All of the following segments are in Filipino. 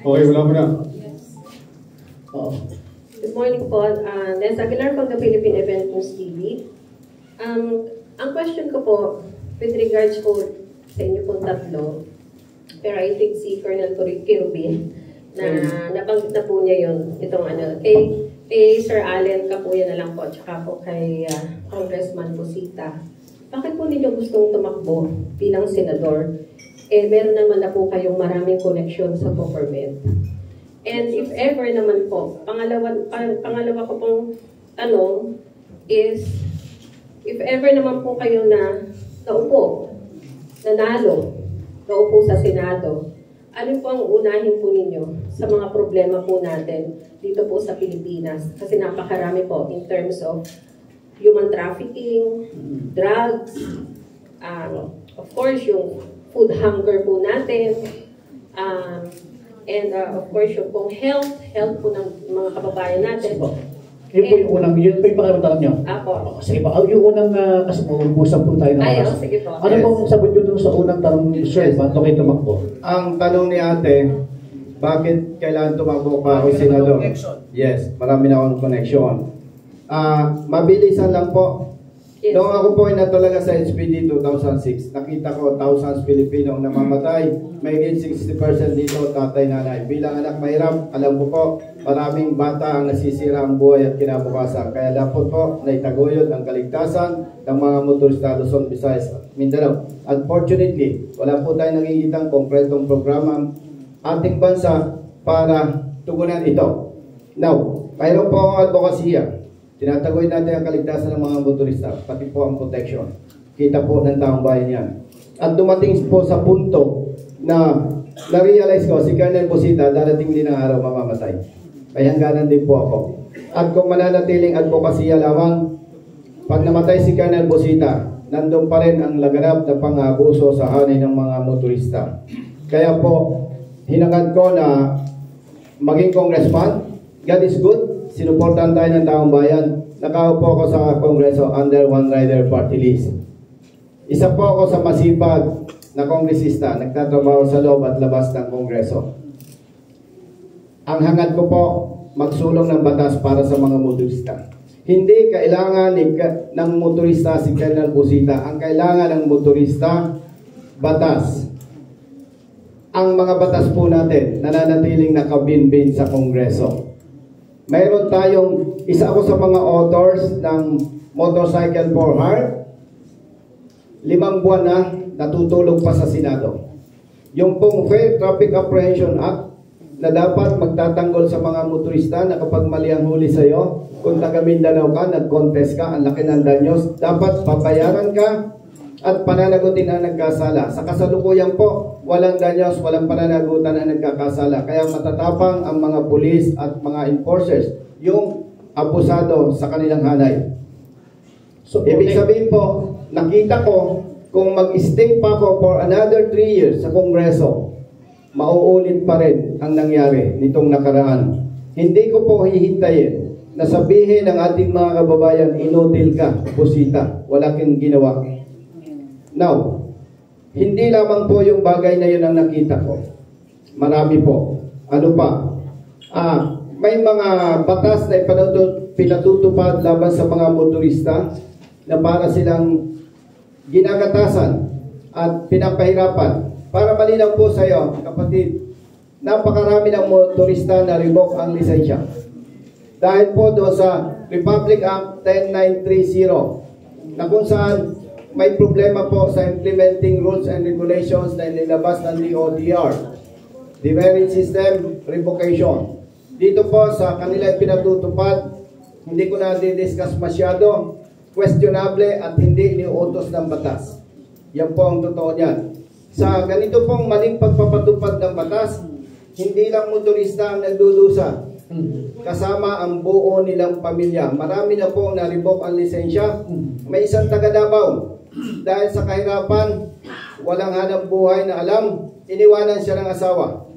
Okay, wala mo na. Oo. Good morning po. Nes Aguilar from the Philippine Event News TV. Ang question ko po, with regards po sa inyo pong tatlo, pero I think si Colonel Kirubin, na nabanggit na po niya yun, itong kay Sir Allen Capuya na lang po, tsaka po kay Congressman Busita. Bakit po ninyo gustong tumakbo bilang senador? Meron naman na po kayong maraming koneksyon sa government. And if ever naman po, pangalawa ko pong tanong is, if ever naman po kayo na nanalo sa Senado, ano po ang unahin po ninyo sa mga problema po natin dito po sa Pilipinas? Kasi napakarami po in terms of human trafficking, drugs, of course yung food hunger po natin, and of course yung pong health po ng mga kababayan natin. Yun po yung unang, yun po yung pakiramdaman nyo. Apo. Sige po, yung unang, kasi mag-usap po tayo ng oras. Sige po. Ano pong sagot nyo dun sa unang tanong, sir, ba't kayo tumakbo? Ang tanong ni ate, bakit kailangan tumakbo pa ako senador? Yes, marami na akong connection. Mabilisan lang po. Yes. Noong ako po ay natalaga sa HPD 2006, nakita ko thousands Pilipinong namamatay. May 60% dito tatay nanay. Bilang anak mahirap, alam ko po, maraming bata ang nasisira ang buhay at kinabukasan. Kaya dapat po na itaguyod ang kaligtasan ng mga motorista Luzon, Visayas at Mindanao. Unfortunately, wala po tayong nakikitang konkretong programa ating bansa para tugunan ito. Now, mayroon po akong advokasya. Tinatagoy natin ang kaligtasan ng mga motorista, pati po ang protection. Kita po ng taong bayan yan. At dumating po sa punto na na-realize ko, si Colonel Busita, darating din ang araw mamamatay. Kaya hangganan din po ako. At kung mananatiling advokasya lamang, pag namatay si Colonel Busita, nandun pa rin ang laganap na pang-abuso sa hanay ng mga motorista. Kaya po, hinangad ko na maging congressman. God is good. Sinuportahan tayo ng taong bayan. Nakaupo ako sa Kongreso under One Rider Party List. Isa po ako sa masipag na kongresista, nagtatrabaho sa loob at labas ng Kongreso. Ang hangad ko po, magsulong ng batas para sa mga motorista. Hindi kailangan ng motorista si Colonel Busita. Ang kailangan ng motorista, batas. Ang mga batas po natin, nananatiling nakabinbin sa Kongreso. Mayroon tayong, isa ako sa mga authors ng Motorcycle for Heart. 5 buwan na natutulog pa sa Senado. Yung pong Fair Traffic Apprehension Act na dapat magtatanggol sa mga motorista na kapag mali ang huli sa iyo, kung taga Mindanao ka, nag-contest ka, ang laki ng danyos, dapat papayaran ka at pananagutin ang nagkasala. Sa kasalukuyan po, walang danyos, walang pananagutan ang nagkakasala. Kaya matatapang ang mga pulis at mga enforcers, yung abusado sa kanilang hanay. So, ibig sabihin po, nakita ko, kung mag-stay pa ako for another 3 years sa Kongreso, mauulit pa rin ang nangyari nitong nakaraan. Hindi ko po hihintayin na sabihin ng ating mga kababayan, inutil ka, Busita, wala kang ginawa. Now, hindi lamang po yung bagay na yun ang nakita ko. Marami po. Ano pa? May mga batas na pinatutupad laban sa mga motorista na para silang ginagatasan at pinapahirapan. Para malinaw po sa iyo, kapatid, napakarami ng motorista na revoke ang lisensya. Dahil po doon sa Republic Act 10930 na kung saan may problema po sa implementing rules and regulations na nilabas ng DOTR, Demerit System Revocation. Dito po sa kanila pinatutupad, hindi ko na di-discuss masyado, questionable at hindi iniuutos ng batas. Yan po ang totoo niyan. Sa ganito pong maling pagpapatupad ng batas, hindi lang motorista ang nagdudusa. Kasama ang buo nilang pamilya. Marami na po na-revoke ang lisensya. May isang taga Davao. Dahil sa kahirapan, walang hanap buhay na alam, iniwanan siya ng asawa.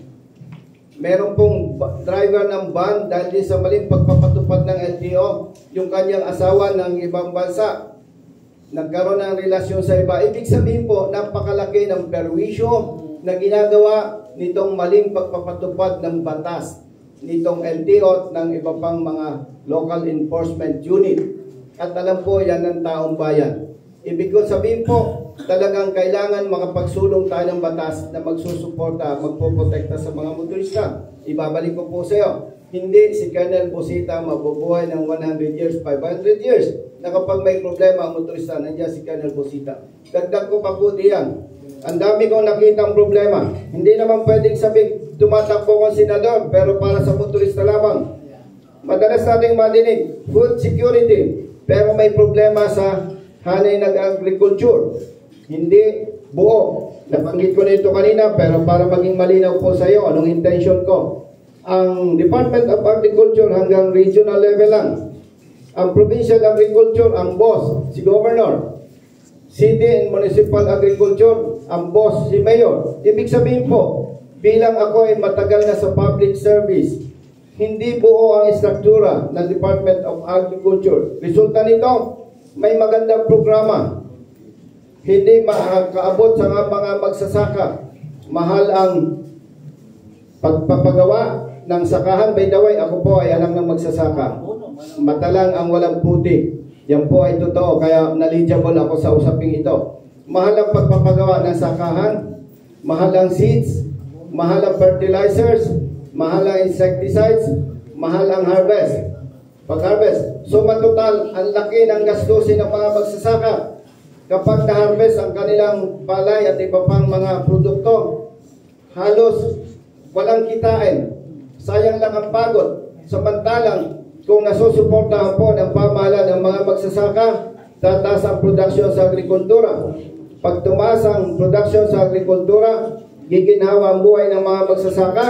Meron pong driver ng van dahil sa maling pagpapatupad ng LTO, yung kanyang asawa ng ibang bansa, nagkaroon ng relasyon sa iba. Ibig sabihin po, napakalaki ng perwisyo na ginagawa nitong maling pagpapatupad ng batas nitong LTO at ng iba pang mga local enforcement unit. At alam po yan ng taong bayan. Ibig ko sabihin po, talagang kailangan makapagsulong tayo ng batas na magsusuporta, magpoprotekta sa mga motorista. Ibabalik ko po sa iyo, hindi si Colonel Busita mabubuhay ng 100 years, 500 years. Na kapag may problema ang motorista, nandiyan si Colonel Busita. Dagdag ko pa po diyan. Ang dami kong nakitang problema. Hindi naman pwedeng sabihin, tumatakbo kong senador, pero para sa motorista lamang. Madalas nating madinig, food security, pero may problema sa hanay nag-agriculture. Hindi buo. Nabanggit ko na ito kanina, pero para maging malinaw po sa iyo, anong intention ko? Ang Department of Agriculture hanggang regional level lang. Ang Provincial Agriculture, ang boss, si Governor. City and Municipal Agriculture, ang boss, si Mayor. Ibig sabihin po, bilang ako ay matagal na sa public service, hindi buo ang istruktura ng Department of Agriculture. Resulta nito, may magandang programa. Hindi makakaabot sa mga magsasaka. Mahal ang pagpapagawa ng sakahan. By the way, ako po ay anak ng magsasaka. Matalang ang walang puti. Yan po ay totoo, kaya knowledgeable ako sa usaping ito. Mahal ang pagpapagawa ng sakahan. Mahal ang seeds. Mahal ang fertilizers. Mahal ang insecticides. Mahal ang harvest. Pag-harvest. So matotal, ang laki ng gastusin ng mga magsasaka. Kapag na-harvest ang kanilang palay at iba pang mga produkto, halos walang kitain. Sayang lang ang pagod. Samantalang, kung nasusuportahan po ng pamahalaan ng mga magsasaka, tataas ang produksyon sa agrikultura. Pag tumaas ang produksyon sa agrikultura, giginhawa ang buhay ng mga magsasaka.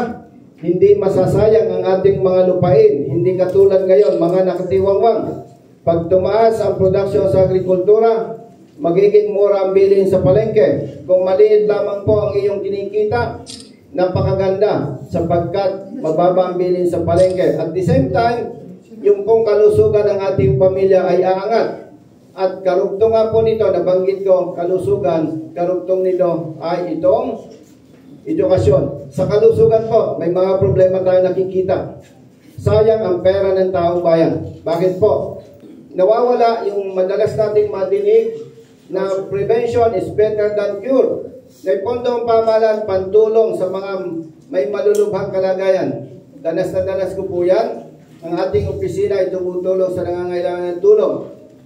Hindi masasayang ang ating mga lupain. Hindi katulad ngayon, mga nakatiwangwang. Pag tumaas ang produksyon sa agrikultura, magiging mura ang bilhin sa palengke. Kung maliit lamang po ang iyong kinikita, napakaganda sapagkat mababa ang bilhin sa palengke. At the same time, yung pong kalusugan ng ating pamilya ay aangat. At karugtong nga po nito, nabanggit ko, kalusugan, karugtong nito ay itong edukasyon. Sa kalusugan po, may mga problema tayo nakikita. Sayang ang pera ng taong bayan. Bakit po? Nawawala yung madalas nating madinig na prevention is better than cure. May pondong pamahalaan, pantulong sa mga may malulubhang kalagayan. Danas na danas ko po yan. Ang ating opisina ay tumutulong sa nangangailangan ng tulong.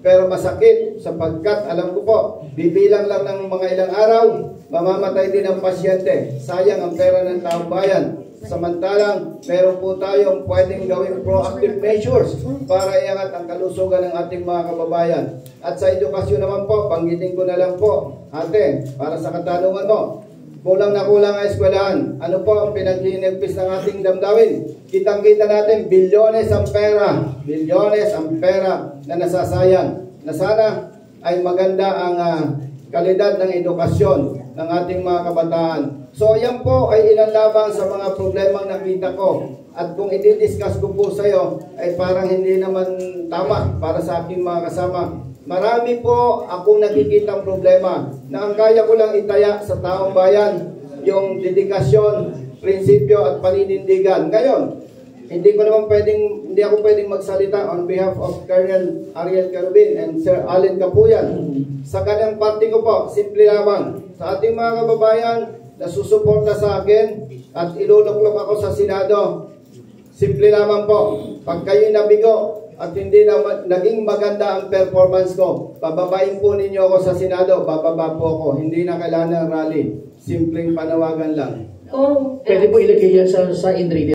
Pero masakit sapagkat alam ko po, bibilang lang ng mga ilang araw, mamamatay din ang pasyente. Sayang ang pera ng taong bayan. Samantalang, meron po tayong pwedeng gawing proactive measures para iangat ang kalusugan ng ating mga kababayan. At sa edukasyon naman po, banggitin ko na lang po, ate, para sa katanungan mo, kulang na kulang ang eskwelahan. Ano po ang pinaghinigpis ng ating damdamin? Kitang-kita natin, bilyones ang pera na nasasayang. Na sana ay maganda ang kalidad ng edukasyon ng ating mga kabataan. So yan po ay ilan lamang sa mga problemang nakita ko. At kung i-discuss ko po sa iyo, ay parang hindi naman tama para sa aking mga kasama. Marami po akong nakikitang problema na ang kaya ko lang itaya sa taong bayan, yung dedikasyon, prinsipyo at paninindigan. Ngayon, hindi ako pwedeng magsalita on behalf of Colonel Ariel Carubin and Sir Allen Capuyan. Sa kanyang party ko po, simple lamang, sa ating mga kababayan na susuporta sa akin at iluluklok ako sa Senado, simple lamang po, pag kayo nabigo at hindi na naging maganda ang performance ko, bababain po ninyo ako sa Senado, bababa po ako. Hindi na kailangan ng rally. Simpleng panawagan lang. Pwede po ilagay yan sa in